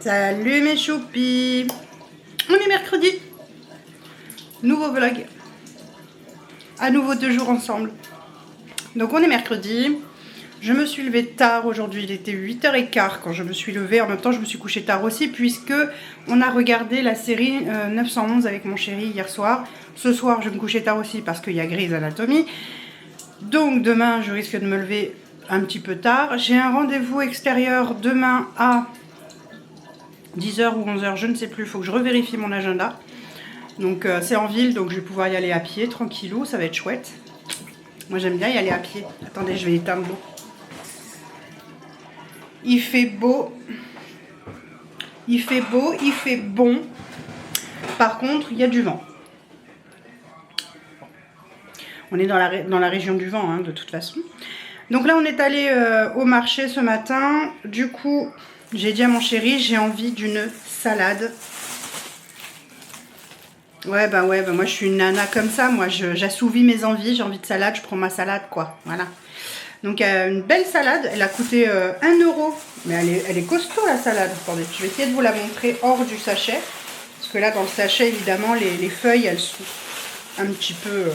Salut mes choupis. On est mercredi. Nouveau vlog. À nouveau 2 jours ensemble. Donc on est mercredi. Je me suis levée tard aujourd'hui. Il était 8h15 quand je me suis levée. En même temps je me suis couchée tard aussi puisque on a regardé la série 911 avec mon chéri hier soir. Ce soir je vais me coucher tard aussi parce qu'il y a Grey's Anatomy. Donc demain je risque de me lever un petit peu tard. J'ai un rendez-vous extérieur demain à 10h ou 11h, je ne sais plus, il faut que je revérifie mon agenda. Donc c'est en ville, donc je vais pouvoir y aller à pied, tranquillou, ça va être chouette. Moi j'aime bien y aller à pied. Attendez, je vais éteindre l'eau. Il fait beau. Il fait beau, il fait bon. Par contre, il y a du vent. On est dans la région du vent, hein, de toute façon. Donc là, on est allé au marché ce matin. Du coup, j'ai dit à mon chéri, j'ai envie d'une salade. Ouais, bah moi je suis une nana comme ça. Moi, j'assouvis mes envies. J'ai envie de salade, je prends ma salade, quoi. Voilà. Donc, une belle salade. Elle a coûté 1 €. Mais elle est costaud, la salade. Attendez, je vais essayer de vous la montrer hors du sachet. Parce que là, dans le sachet, évidemment, les feuilles, elles sont un petit peu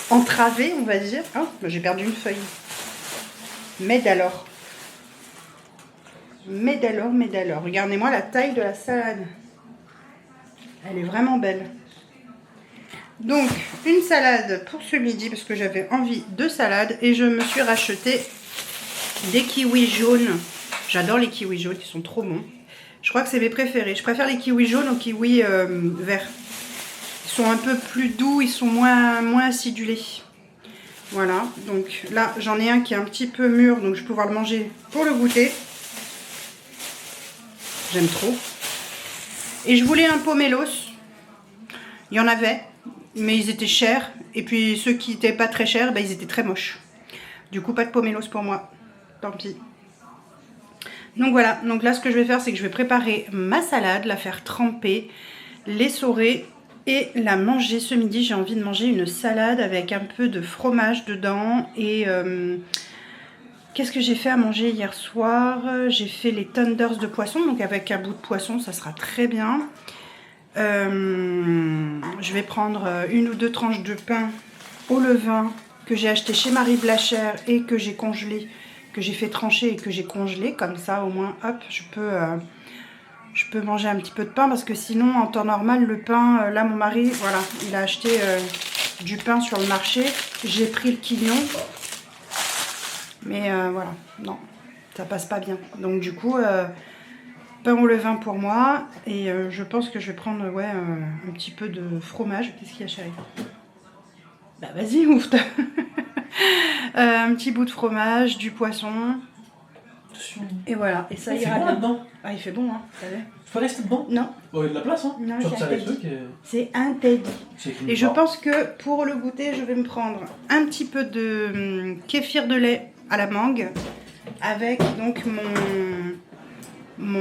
entravées, on va dire. Oh, j'ai perdu une feuille. Mais d'alors. Regardez-moi la taille de la salade. Elle est vraiment belle. Donc, une salade pour ce midi, parce que j'avais envie de salade. Et je me suis racheté des kiwis jaunes. J'adore les kiwis jaunes, ils sont trop bons. Je crois que c'est mes préférés. Je préfère les kiwis jaunes aux kiwis verts. Ils sont un peu plus doux, ils sont moins acidulés. Voilà, donc là, j'en ai un qui est un petit peu mûr, donc je vais pouvoir le manger pour le goûter. J'aime trop. Et je voulais un pomelos. Il y en avait, mais ils étaient chers. Et puis ceux qui n'étaient pas très chers, ils étaient très moches. Du coup, pas de pomelos pour moi. Tant pis. Donc voilà, donc là ce que je vais faire, c'est que je vais préparer ma salade, la faire tremper, l'essorer et la manger ce midi. J'ai envie de manger une salade avec un peu de fromage dedans et... qu'est-ce que j'ai fait à manger hier soir? J'ai fait les tenders de poisson, donc avec un bout de poisson, ça sera très bien. Je vais prendre 1 ou 2 tranches de pain au levain que j'ai acheté chez Marie Blachère et que j'ai congelé, que j'ai fait trancher et que j'ai congelé. Comme ça, au moins, hop, je peux manger un petit peu de pain parce que sinon, en temps normal, le pain, là, mon mari, voilà, il a acheté du pain sur le marché. J'ai pris le quignon. Mais voilà, non, ça passe pas bien. Donc du coup, pain au levain pour moi. Et je pense que je vais prendre un petit peu de fromage. Qu'est-ce qu'il y a, chérie? Bah vas-y, ouvre ta... un petit bout de fromage, du poisson. Et voilà, et ça ira bien. Dedans. Ah, il fait bon, hein, vous savez. Faut rester dedans? Non. Bon, il y a de la place, hein. Non, tu c'est retires les interdit. trucs et... C'est interdit. Et je pas. pense que pour le goûter, je vais me prendre un petit peu de kéfir de lait à la mangue avec donc mon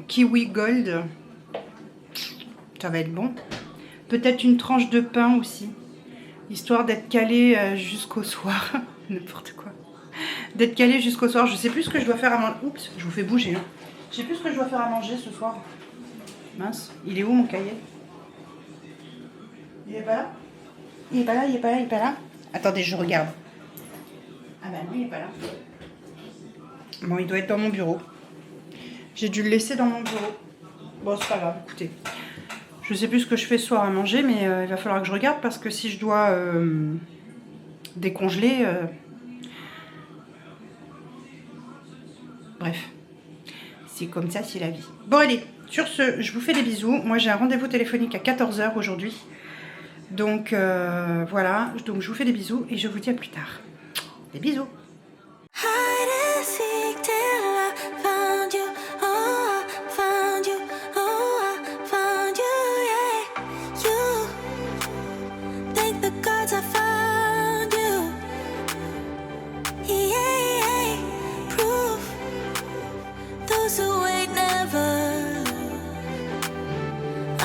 kiwi gold. Ça va être bon. Peut-être une tranche de pain aussi, histoire d'être calé jusqu'au soir. N'importe quoi. D'être calé jusqu'au soir. Je sais plus ce que je dois faire à manger. Oups, je vous fais bouger. Hein. Je sais plus ce que je dois faire à manger ce soir. Mince, il est où mon cahier? Il est pas là? Il est pas là, il est pas là, il est pas là. Attendez, je regarde. Ah bah non, il est pas là. Bon, il doit être dans mon bureau. J'ai dû le laisser dans mon bureau. Bon, c'est pas grave, écoutez. Je sais plus ce que je fais ce soir à manger, mais il va falloir que je regarde parce que si je dois décongeler... Bref. C'est comme ça, c'est la vie. Bon, allez, sur ce, je vous fais des bisous. Moi, j'ai un rendez-vous téléphonique à 14 h aujourd'hui. Donc, voilà. Donc, je vous fais des bisous et je vous dis à plus tard. Des bisous.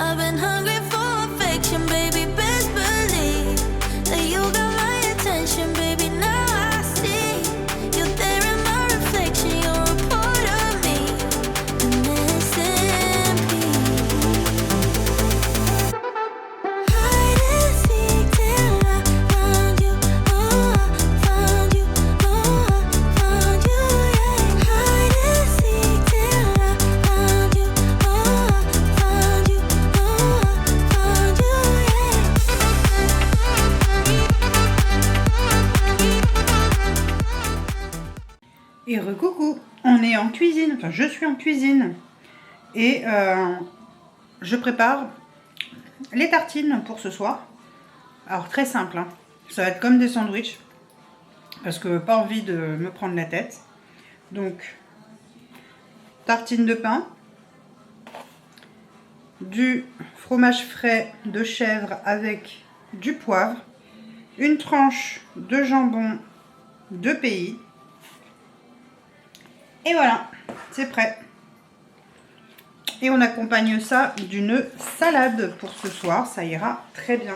I've been hungry for affection, baby. Best believe that you got my attention, baby. Now I see you're there in my reflection. You're a part of me. Recoucou, on est en cuisine, enfin je suis en cuisine et je prépare les tartines pour ce soir. Alors très simple, hein. Ça va être comme des sandwichs parce que pas envie de me prendre la tête. Donc tartines de pain, du fromage frais de chèvre avec du poivre, une tranche de jambon de pays. Et voilà, c'est prêt. Et on accompagne ça d'une salade pour ce soir, ça ira très bien.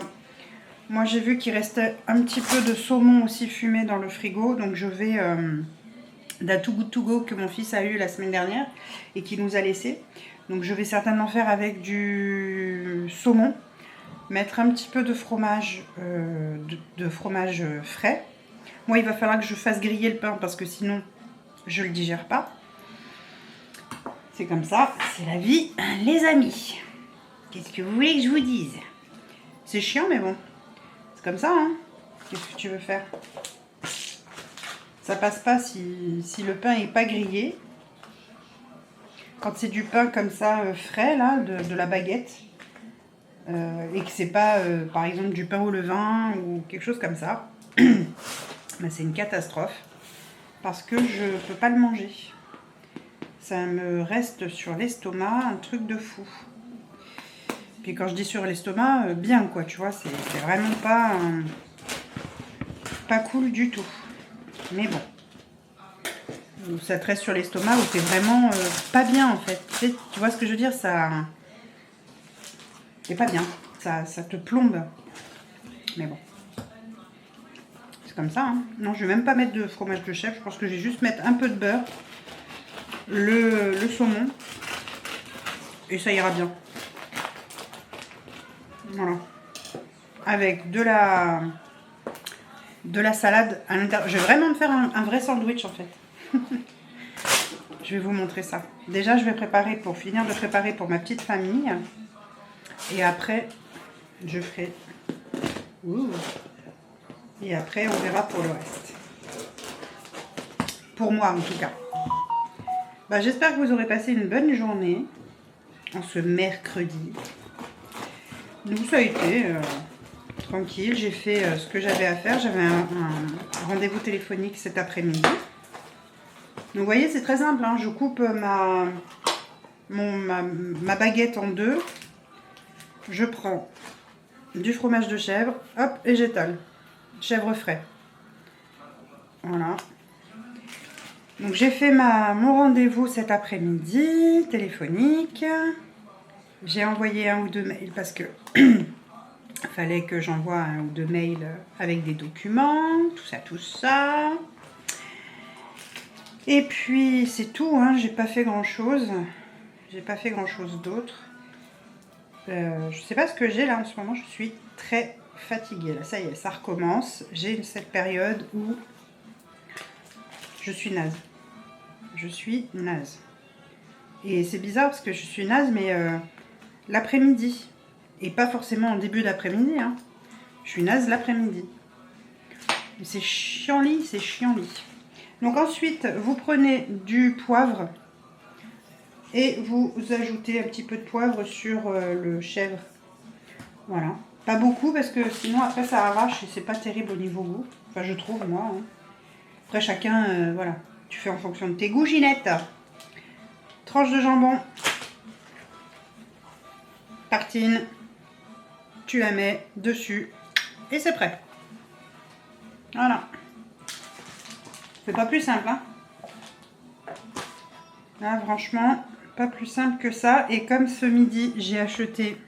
Moi j'ai vu qu'il restait un petit peu de saumon aussi fumé dans le frigo, donc je vais d'un Too Good To Go que mon fils a eu la semaine dernière et qui nous a laissé. Donc je vais certainement faire avec du saumon, mettre un petit peu de fromage, fromage frais. Moi il va falloir que je fasse griller le pain parce que sinon je le digère pas. C'est comme ça, c'est la vie, les amis. Qu'est-ce que vous voulez que je vous dise? C'est chiant mais bon, c'est comme ça, hein. Qu'est-ce que tu veux faire? Ça passe pas si le pain est pas grillé. Quand c'est du pain comme ça frais là, de la baguette, et que c'est pas par exemple du pain au levain ou quelque chose comme ça, ben, c'est une catastrophe parce que je peux pas le manger. Ça me reste sur l'estomac un truc de fou. Puis quand je dis sur l'estomac, bien quoi, tu vois, c'est vraiment pas cool du tout. Mais bon. Ça te reste sur l'estomac où t'es vraiment pas bien en fait. Tu vois ce que je veux dire, ça... C'est pas bien. Ça te plombe. Mais bon. C'est comme ça, hein. Non, je vais même pas mettre de fromage de chèvre. Je pense que je vais juste mettre un peu de beurre. Le saumon. Et ça ira bien. Voilà. Avec de la salade à l'intérieur. Je vais vraiment me faire un vrai sandwich en fait. Je vais vous montrer ça. Déjà, je vais finir de préparer pour ma petite famille. Et après, je ferai... Ouh. Et après, on verra pour le reste. Pour moi, en tout cas. Bah, j'espère que vous aurez passé une bonne journée en ce mercredi. Nous, ça a été tranquille. J'ai fait ce que j'avais à faire. J'avais un rendez-vous téléphonique cet après-midi. Donc vous voyez, c'est très simple, hein. Je coupe ma baguette en deux. Je prends du fromage de chèvre, hop, et j'étale. Chèvre frais. Voilà. Donc j'ai fait mon rendez-vous cet après-midi, téléphonique. J'ai envoyé 1 ou 2 mails parce que fallait que j'envoie 1 ou 2 mails avec des documents, tout ça. Et puis c'est tout, hein, j'ai pas fait grand chose. J'ai pas fait grand chose d'autre. Je sais pas ce que j'ai là en ce moment, je suis très fatiguée. Là, ça y est, ça recommence. J'ai cette période où je suis naze. Je suis naze. Et c'est bizarre parce que je suis naze, mais l'après-midi. Et pas forcément en début d'après-midi, hein. Je suis naze l'après-midi. C'est chiant-lit, c'est chiant-lit. Donc ensuite, vous prenez du poivre et vous ajoutez un petit peu de poivre sur le chèvre. Voilà. Pas beaucoup parce que sinon après ça arrache et c'est pas terrible au niveau goût. Enfin je trouve moi. Hein. Après chacun, voilà. Tu fais en fonction de tes goûts, Ginette. Tranche de jambon. Tartine. Tu la mets dessus et c'est prêt. Voilà. C'est pas plus simple, hein. Là, franchement, pas plus simple que ça. Et comme ce midi, j'ai acheté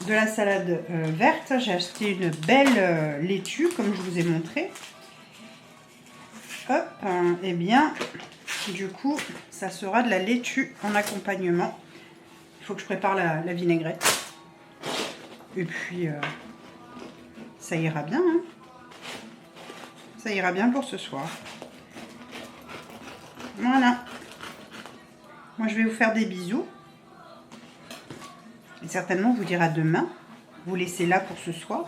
de la salade verte, j'ai acheté une belle laitue, comme je vous ai montré. Hop, et bien, du coup, ça sera de la laitue en accompagnement. Il faut que je prépare la vinaigrette. Et puis, ça ira bien, hein. Ça ira bien pour ce soir. Voilà. Moi, je vais vous faire des bisous. Et certainement, vous dire à demain. Vous laissez là pour ce soir.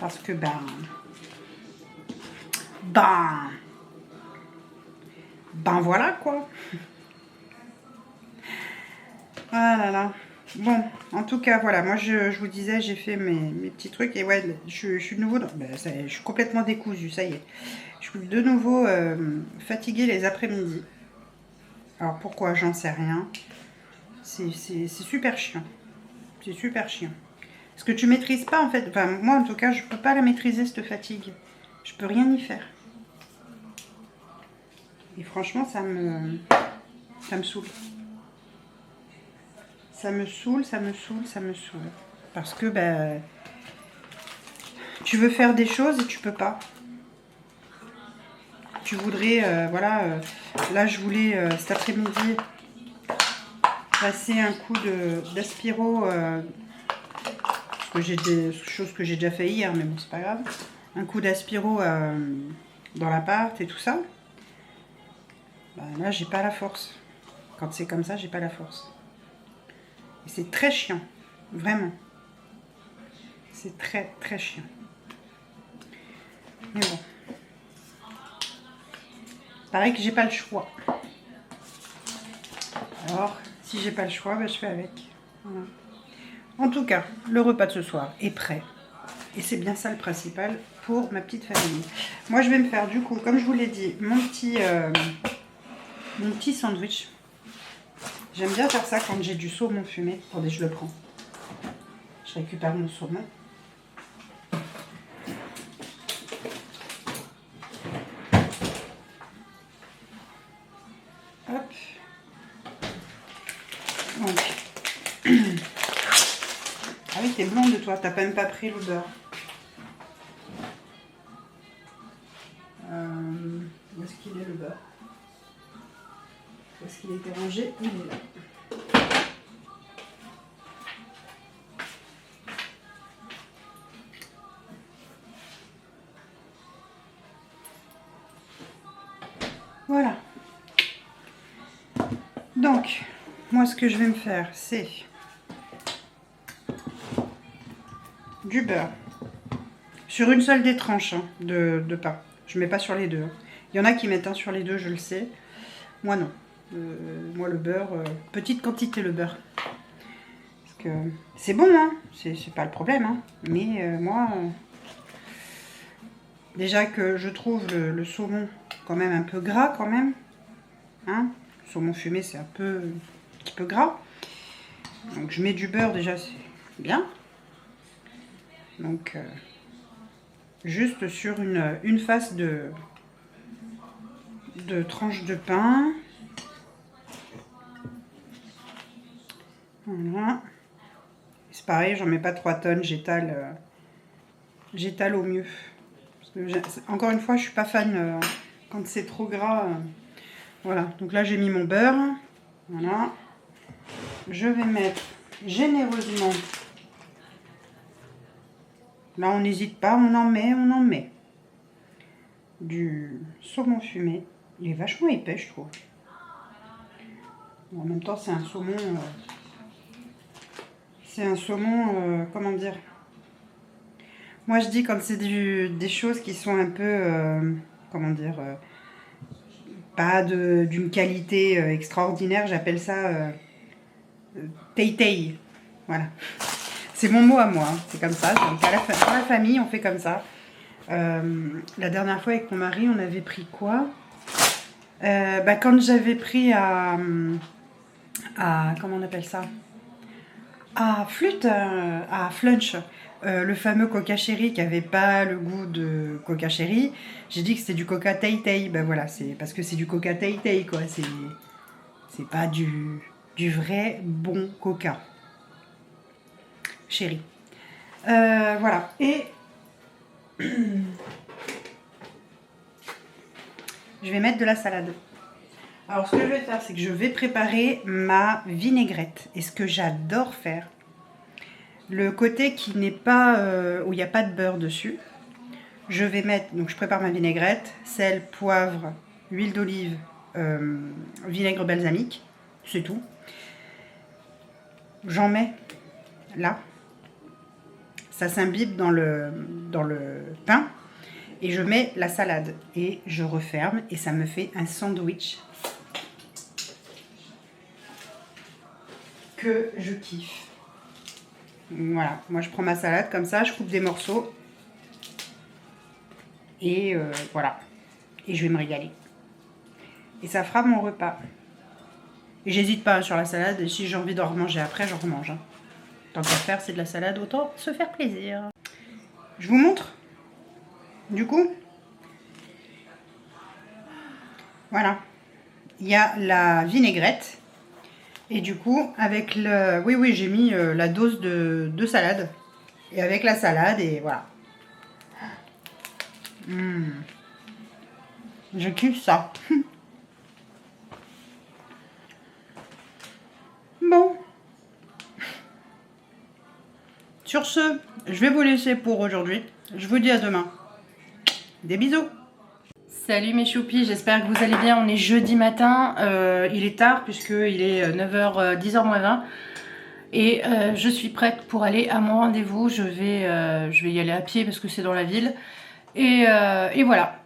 Parce que, Ben voilà quoi. Ah là là. Bon, en tout cas, voilà, moi je vous disais, j'ai fait mes petits trucs et ouais, je suis de nouveau, ben, ça y est, je suis complètement décousue, ça y est. Je suis de nouveau fatiguée les après-midi. Alors pourquoi, j'en sais rien. C'est super chiant. C'est super chiant. Parce que tu maîtrises pas en fait, enfin moi en tout cas, je peux pas la maîtriser cette fatigue. Je peux rien y faire. Et franchement, ça me saoule. Ça me saoule, ça me saoule, ça me saoule. Parce que ben, tu veux faire des choses et tu peux pas. Tu voudrais, voilà, là je voulais cet après-midi passer un coup d'aspiro, parce que j'ai des choses que j'ai déjà fait hier, mais bon, c'est pas grave. Un coup d'aspiro dans l'appart et tout ça. Ben, là, j'ai pas la force. Quand c'est comme ça, j'ai pas la force. Et c'est très chiant, vraiment. C'est très très chiant. Mais bon. Pareil que j'ai pas le choix. Alors, si j'ai pas le choix, ben, je fais avec. Voilà. En tout cas, le repas de ce soir est prêt. Et c'est bien ça le principal pour ma petite famille. Moi, je vais me faire du coup, comme je vous l'ai dit, mon petit sandwich. J'aime bien faire ça quand j'ai du saumon fumé. Attendez, je le prends. Je récupère mon saumon. Hop. Donc. Ah oui, t'es blonde toi, t'as même pas pris le beurre. Où est-ce qu'il est le beurre? Où est-ce qu'il était rangé? Il est là. Voilà. Donc, moi ce que je vais me faire, c'est du beurre sur une seule des tranches hein, de pain. Je ne mets pas sur les deux. Il y en a qui mettent un sur les deux, je le sais. Moi non. Moi le beurre, petite quantité le beurre. Parce que c'est bon, hein, c'est pas le problème. Hein. Mais moi, déjà que je trouve le saumon quand même un peu gras quand même. Hein. Le saumon fumé c'est un petit peu gras. Donc je mets du beurre déjà, c'est bien. Donc juste sur une face de tranche de pain. Voilà. C'est pareil, j'en mets pas 3 tonnes, j'étale au mieux. Parce que encore une fois, je suis pas fan quand c'est trop gras. Voilà, donc là j'ai mis mon beurre. Voilà. Je vais mettre généreusement. Là on n'hésite pas, on en met. Du saumon fumé. Il est vachement épais, je trouve. Bon, en même temps, c'est un saumon. Comment dire? Moi, je dis quand c'est des choses qui sont un peu, comment dire, pas d'une qualité extraordinaire, j'appelle ça tei-tei. Voilà. C'est mon mot à moi, hein. C'est comme ça. Donc, dans la famille, on fait comme ça. La dernière fois avec mon mari, on avait pris quoi? Quand j'avais pris à comment on appelle ça? À flûte, à flunch, le fameux coca cherry qui avait pas le goût de coca cherry, j'ai dit que c'était du coca tei-tei. Ben voilà, c'est parce que c'est du coca tei-tei quoi, c'est pas du vrai bon coca cherry. Voilà, et je vais mettre de la salade. Alors ce que je vais faire, c'est que je vais préparer ma vinaigrette. Et ce que j'adore faire, le côté qui n'est pas, où il n'y a pas de beurre dessus, je vais mettre, donc je prépare ma vinaigrette, sel, poivre, huile d'olive, vinaigre balsamique, c'est tout. J'en mets là, ça s'imbibe dans le pain. Et je mets la salade et je referme et ça me fait un sandwich que je kiffe. Voilà, moi je prends ma salade comme ça, je coupe des morceaux et voilà. Et je vais me régaler. Et ça fera mon repas. Et j'hésite pas sur la salade, et si j'ai envie d'en remanger après, j'en remange. Hein. Tant qu'à faire, c'est de la salade, autant se faire plaisir. Je vous montre. Du coup, voilà. Il y a la vinaigrette. Et du coup, avec le... Oui, j'ai mis la dose de salade. Et avec la salade, et voilà. Je kiffe ça. Bon. Sur ce, je vais vous laisser pour aujourd'hui. Je vous dis à demain. Des bisous. Salut mes choupis, j'espère que vous allez bien. On est jeudi matin. Il est tard puisqu'il est 9h, 10h moins 20. Et je suis prête pour aller à mon rendez-vous. Je vais y aller à pied parce que c'est dans la ville. Et voilà.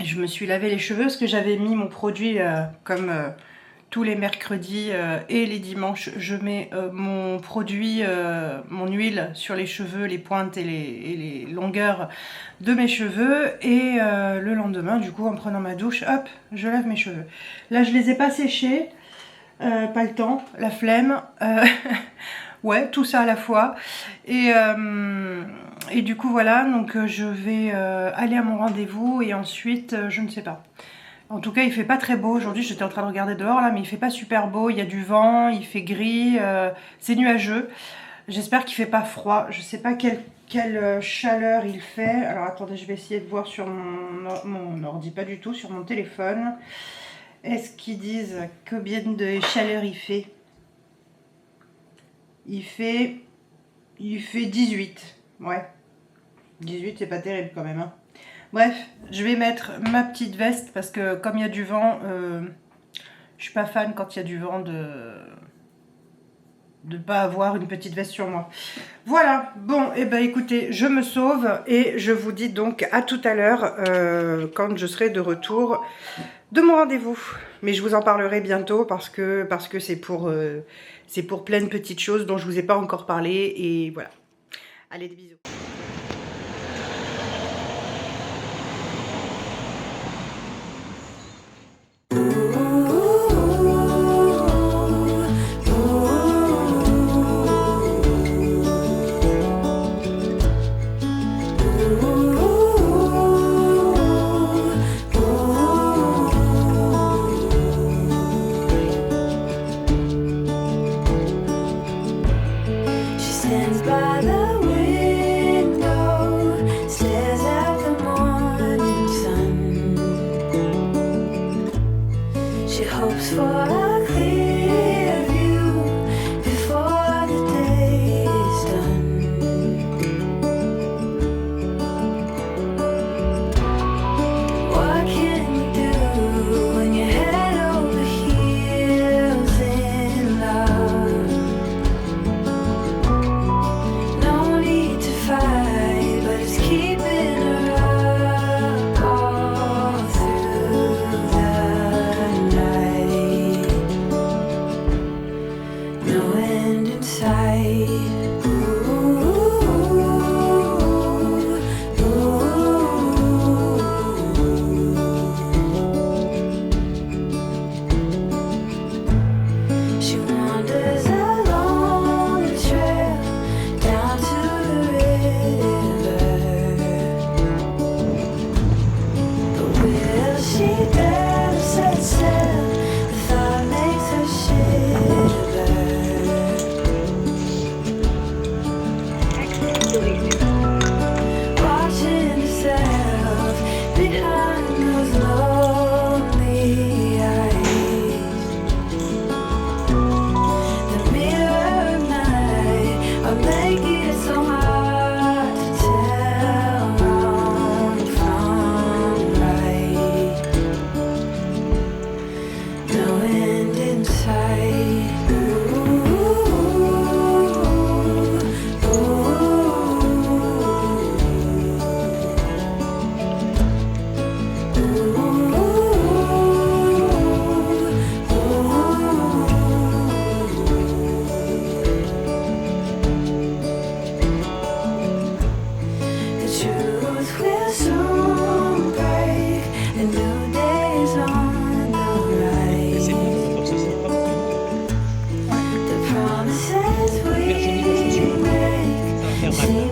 Je me suis lavé les cheveux parce que j'avais mis mon produit comme tous les mercredis et les dimanches. Je mets mon produit, mon huile sur les cheveux, les pointes et les longueurs de mes cheveux. Et le lendemain, du coup, en prenant ma douche, hop, je lave mes cheveux. Là, je les ai pas séchés. Pas le temps, la flemme. Ouais, tout ça à la fois. Et du coup, voilà, donc je vais aller à mon rendez-vous et ensuite, je ne sais pas. En tout cas, il fait pas très beau. Aujourd'hui, j'étais en train de regarder dehors, là, mais il fait pas super beau. Il y a du vent, il fait gris, c'est nuageux. J'espère qu'il fait pas froid. Je sais pas quelle chaleur il fait. Alors, attendez, je vais essayer de voir sur mon ordi, pas du tout, sur mon téléphone. Est-ce qu'ils disent combien de chaleur il fait? Il fait 18. Ouais. 18, c'est pas terrible quand même. Hein. Bref, je vais mettre ma petite veste parce que comme il y a du vent, je suis pas fan quand il y a du vent de pas avoir une petite veste sur moi. Voilà, bon, et ben écoutez, je me sauve et je vous dis donc à tout à l'heure quand je serai de retour de mon rendez-vous. Mais je vous en parlerai bientôt parce que c'est pour plein de petites choses dont je vous ai pas encore parlé et voilà. Allez, des bisous. Stands by the window.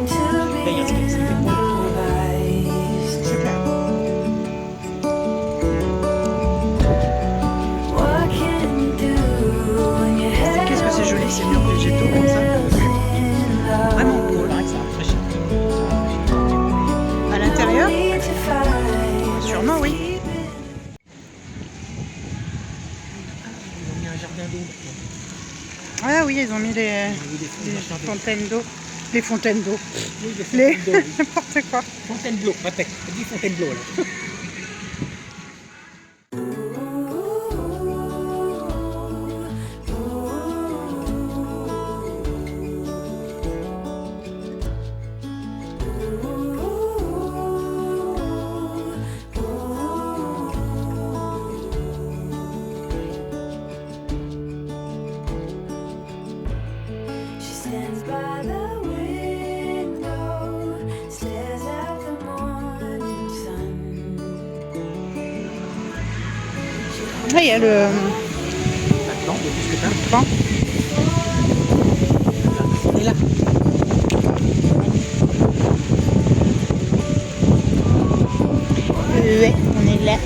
seem to be improvised. C'est clair. What can you do when your head Qu'est-ce que c'est joli ces murs végétaux comme ça. Vraiment beau. Il paraît que ça rafraîchit. À l'intérieur, need to fight? sûrement oui. Ils ont mis un jardin d'eau maintenant. Ah oui, ils ont mis des Ils ont mis des fontaines d'eau. Des fontaines d'eau. Oui, des Les... fontaines d'eau. Oui. N'importe quoi. Fontainebleau, répète. Dis Fontainebleau là. She stands by the window, stares at the morning sun. Là, il y a le Maintenant, il y a plus que ça. pan. On est là. Ouais, on est là.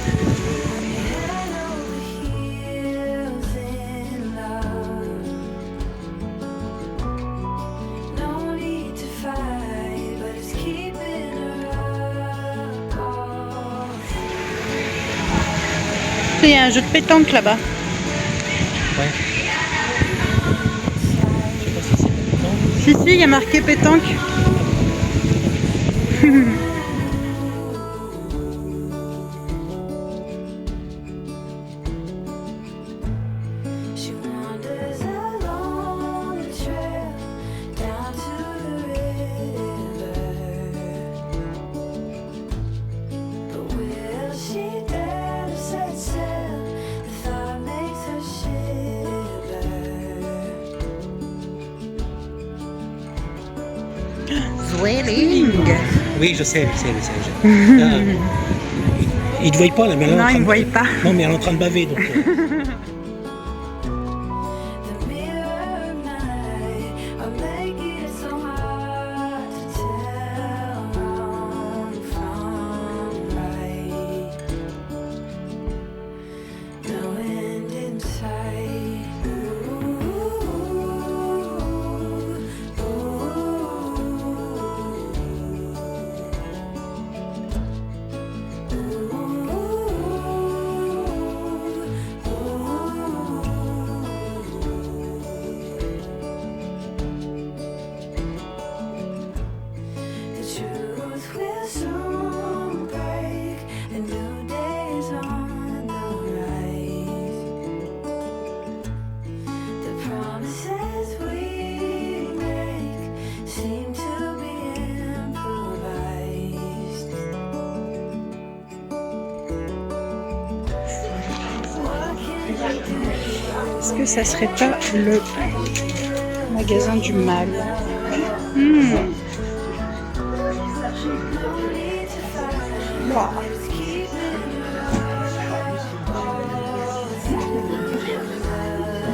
Heels in love. No need to fight, but it's keeping her up. Il y a un jeu de pétanque là-bas. Ouais. Je sais pas si c'est maintenant. Si, si, il y a marqué pétanque. She wanders along the trail down to the river. But will she dare to set sail? The thought makes her shiver. Zwelling. Oui, je sais. Ils ne te voient pas là, mais là. Non, ils ne me voient pas. Non, mais elle est en train de baver donc. The mirror night are making it so hard to tell wrong from right. No end in sight. The truth will soon break. A new day is on the rise. The promises we make seem to be improvised. What can you do? Est-ce que ça serait pas le magasin du mal? No need to fight. Wow. It's keeping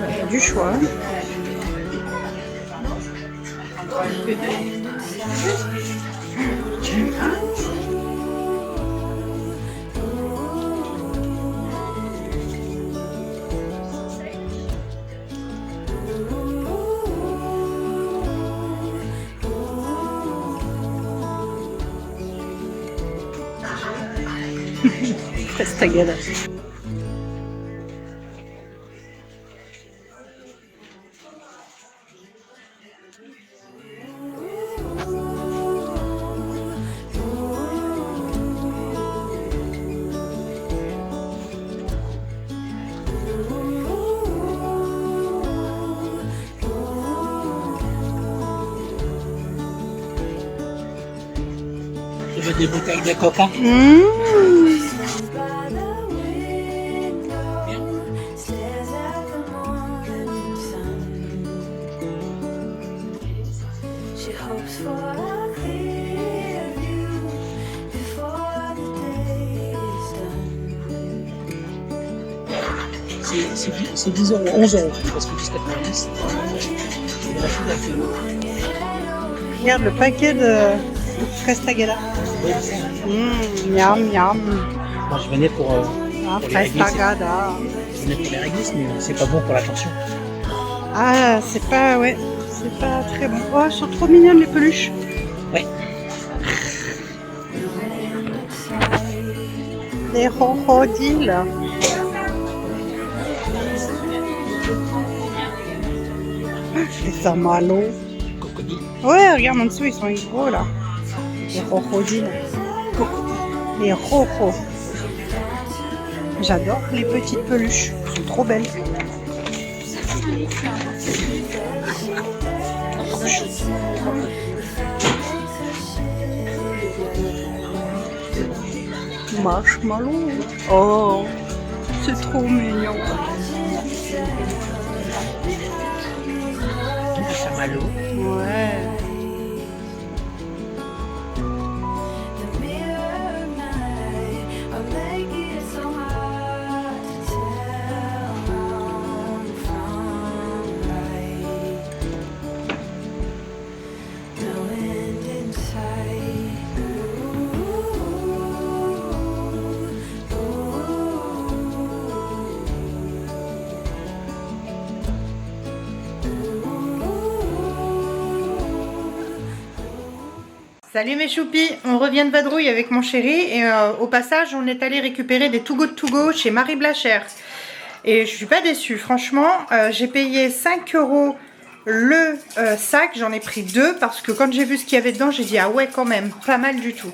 Il y a du choix. Fais ta gueule. Tu veux des bouteilles de coca? by the window, stares at the morning sun. She hopes for a clear view before the day is done. C'est 10 €, 11 € parce que jusqu'à 90. C'est la foule à When you head over Regarde le paquet de fraises tagada. Miam, miam. Moi, je venais pour les Fraises réglisse. tagada. Je venais pour les réglisse, mais c'est pas bon pour la tension. Ah, c'est pas, ouais, c'est pas très bon. Oh, elles sont trop mignonnes les peluches. Ouais. Les crocodiles. Les armalos. Crocodile. Ouais, regarde en dessous, ils sont gros là. Les crocodiles. Les crocos. J'adore les petites peluches. Elles sont trop belles. Marshmallow. Oh, c'est trop mignon. Un chamallow. Ouais. Salut mes choupis, on revient de vadrouille avec mon chéri et au passage on est allé récupérer des Too Good To Go chez Marie Blachère. Et je suis pas déçue, franchement, j'ai payé 5 € le sac, j'en ai pris 2 parce que quand j'ai vu ce qu'il y avait dedans, j'ai dit ah ouais quand même, pas mal du tout.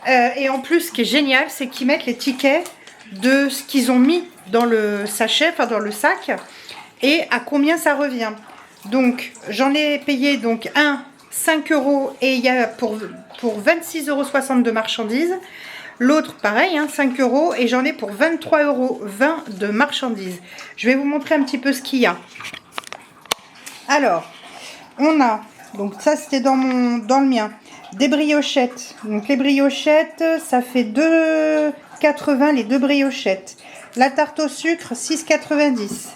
Et en plus ce qui est génial, c'est qu'ils mettent les tickets de ce qu'ils ont mis dans le sachet, enfin dans le sac, et à combien ça revient. Donc j'en ai payé donc un 5 € et il y a pour 26,60 € de marchandises. L'autre pareil, hein, 5 € et j'en ai pour 23,20 € de marchandises. Je vais vous montrer un petit peu ce qu'il y a. Alors, on a, donc ça c'était dans le mien, des briochettes. Donc les briochettes, ça fait 2,80 les 2 briochettes. La tarte au sucre, 6,90.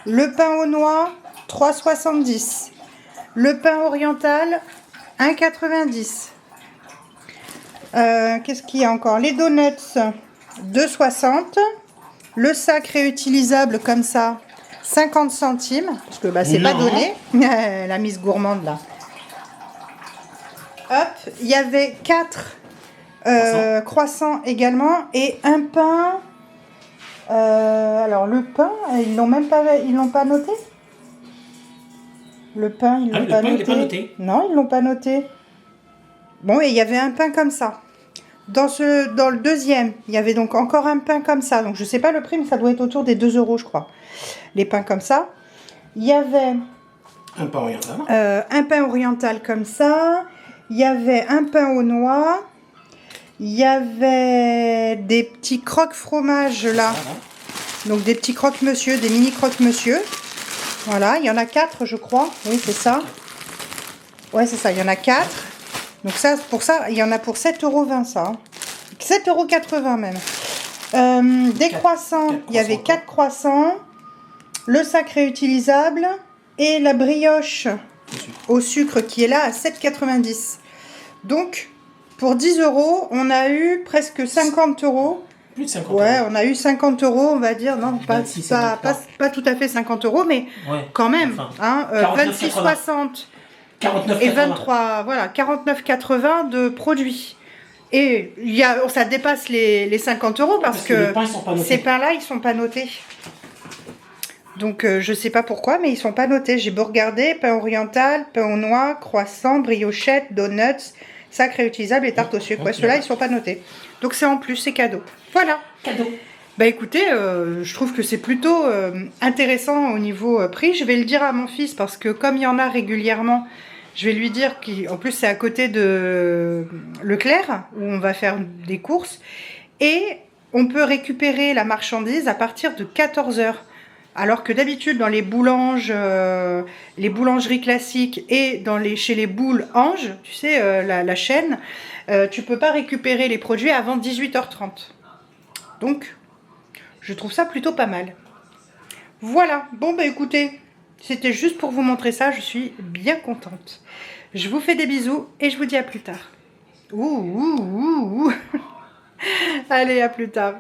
Le pain aux noix, 3,70. Le pain oriental, 1,90. Qu'est-ce qu'il y a encore? Les donuts, 2,60. Le sac réutilisable comme ça, 50 centimes. Parce que bah, c'est pas donné. La mise gourmande là. Hop, il y avait 4 croissants également. Et un pain. Alors le pain, ils l'ont pas noté? Le pain, ils l'ont pas noté. Non, ils l'ont pas noté. Bon, et il y avait un pain comme ça. Dans le deuxième, il y avait donc encore un pain comme ça. Donc, je sais pas le prix, mais ça doit être autour des 2 €, je crois. Les pains comme ça. Il y avait Un pain oriental. un pain oriental comme ça. Il y avait un pain aux noix. Il y avait des petits croque-fromage là. Donc, des petits croque-monsieur, des mini croque-monsieur. Voilà, il y en a 4 je crois. Oui, c'est ça. Ouais, c'est ça, il y en a 4. Donc ça, pour ça, il y en a pour 7,20 € ça. 7,80 € même. Des croissants, il y avait 4 croissants. Le sac réutilisable. Et la brioche au sucre qui est là à 7,90 €. Donc, pour 10 €, on a eu presque 50 €. Plus de 50 €. Ouais, on a eu 50 €, on va dire. Non, pas 26, pas tout à fait 50 €, mais Ouais. quand même. Enfin, Hein, 26,60 et 23, voilà, 49,80 de produits. Et ça dépasse les 50 € parce que les pains, ils sont pas notés. ces pains-là, ils sont pas notés. Donc, je sais pas pourquoi, mais ils sont pas notés. J'ai beau regarder, pain oriental, pain aux noix, croissant, briochette, donuts, sac réutilisable et tarte au sucre. Ouais, ceux-là, ils sont pas notés. Donc, c'est en plus, c'est cadeau. Voilà. Cadeau. Bah écoutez, je trouve que c'est plutôt intéressant au niveau prix. Je vais le dire à mon fils parce que comme il y en a régulièrement, je vais lui dire qu'en plus c'est à côté de Leclerc où on va faire des courses. Et on peut récupérer la marchandise à partir de 14 h. Alors que d'habitude dans les boulanges, les boulangeries classiques et chez les Boules Anges, tu sais, la chaîne, tu peux pas récupérer les produits avant 18h30. Donc, je trouve ça plutôt pas mal. Voilà, bon bah écoutez, c'était juste pour vous montrer ça, je suis bien contente. Je vous fais des bisous et je vous dis à plus tard. Ouh. Allez, à plus tard.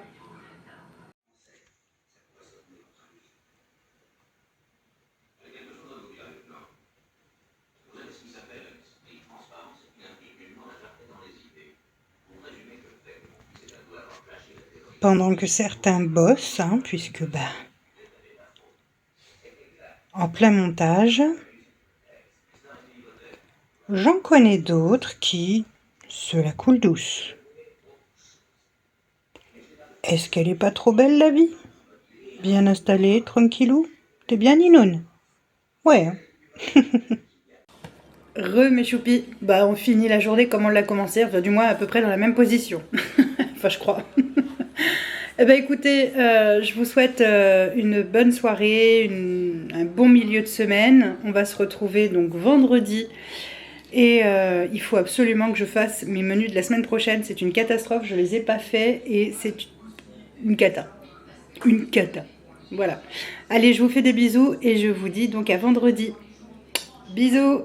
Pendant que certains bossent, hein, puisque en plein montage, j'en connais d'autres qui se la coulent douce. Est-ce qu'elle est pas trop belle la vie? Bien installée, tranquillou? T'es bien Ninoune? Ouais. Mes choupis, on finit la journée comme on l'a commencé, enfin du moins à peu près dans la même position. Enfin je crois. Écoutez, je vous souhaite une bonne soirée, un bon milieu de semaine. On va se retrouver donc vendredi. Et il faut absolument que je fasse mes menus de la semaine prochaine. C'est une catastrophe, je les ai pas faits et c'est une cata. Une cata. Voilà. Allez, je vous fais des bisous et je vous dis donc à vendredi. Bisous.